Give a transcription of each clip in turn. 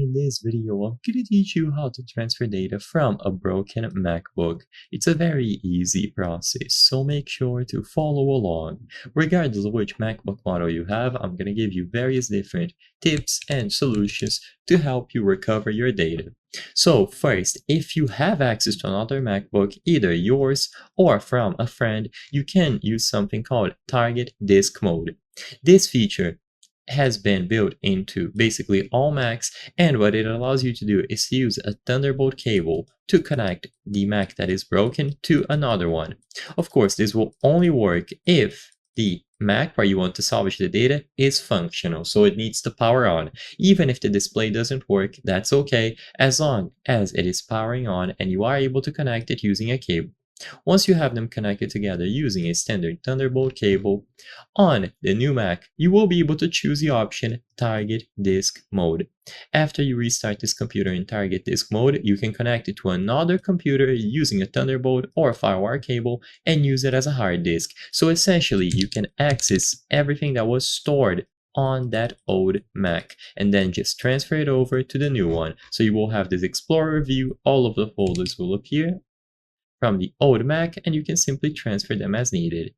in this video, I'm going to teach you how to transfer data from a broken MacBook. It's a very easy process, so make sure to follow along. Regardless of which MacBook model you have, I'm going to give you various different tips and solutions to help you recover your data. So first, if you have access to another MacBook, either yours or from a friend, you can use something called Target Disk Mode. This feature has been built into basically all Macs, and what it allows you to do is to use a Thunderbolt cable to connect the Mac that is broken to another one. Of course, this will only work if the Mac where you want to salvage the data is functional, so it needs to power on. Even if the display doesn't work, that's okay, as long as it is powering on and you are able to connect it using a cable. Once you have them connected together using a standard Thunderbolt cable, on the new Mac, you will be able to choose the option Target Disk Mode. After you restart this computer in Target Disk Mode, you can connect it to another computer using a Thunderbolt or FireWire cable and use it as a hard disk. So essentially, you can access everything that was stored on that old Mac and then just transfer it over to the new one. So you will have this Explorer view, all of the folders will appear from the old Mac, and you can simply transfer them as needed.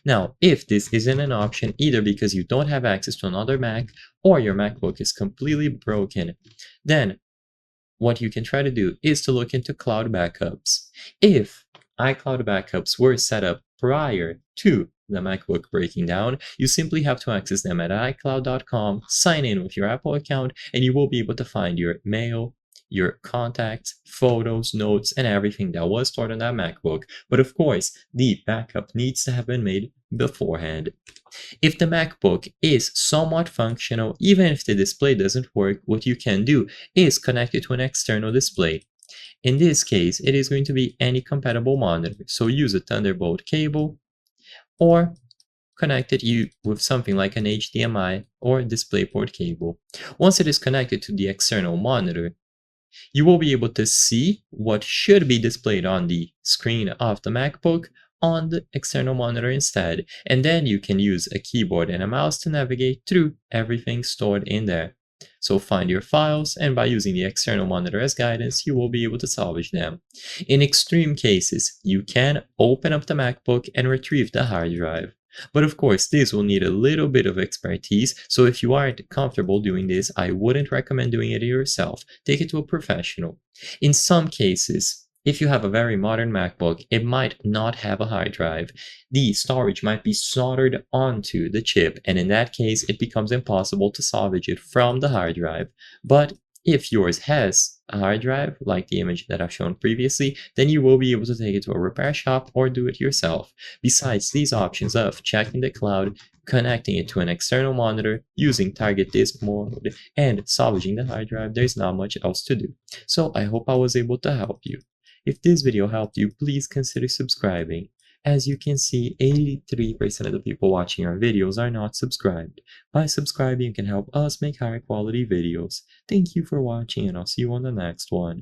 Now, if this isn't an option, either because you don't have access to another Mac or your MacBook is completely broken, then what you can try to do is to look into cloud backups. If iCloud backups were set up prior to the MacBook breaking down, you simply have to access them at iCloud.com, sign in with your Apple account, and you will be able to find your mail, your contacts, photos, notes, and everything that was stored on that MacBook. But of course, the backup needs to have been made beforehand. If the MacBook is somewhat functional, even if the display doesn't work, what you can do is connect it to an external display. In this case, it is going to be any compatible monitor, so use a Thunderbolt cable or connect it with something like an HDMI or DisplayPort cable. Once it is connected to the external monitor, you will be able to see what should be displayed on the screen of the MacBook on the external monitor instead, and then you can use a keyboard and a mouse to navigate through everything stored in there. So find your files, and by using the external monitor as guidance, you will be able to salvage them. In extreme cases, you can open up the MacBook and retrieve the hard drive. But of course, this will need a little bit of expertise, so if you aren't comfortable doing this, I wouldn't recommend doing it yourself. Take it to a professional. In some cases, if you have a very modern MacBook, it might not have a hard drive. The storage might be soldered onto the chip, and in that case, it becomes impossible to salvage it from the hard drive. But if yours has a hard drive, like the image that I've shown previously, then you will be able to take it to a repair shop or do it yourself. Besides these options of checking the cloud, connecting it to an external monitor, using Target Disk Mode, and salvaging the hard drive, there's not much else to do. So I hope I was able to help you. If this video helped you, please consider subscribing. As you can see, 83% of the people watching our videos are not subscribed. By subscribing, you can help us make higher quality videos. Thank you for watching, and I'll see you on the next one.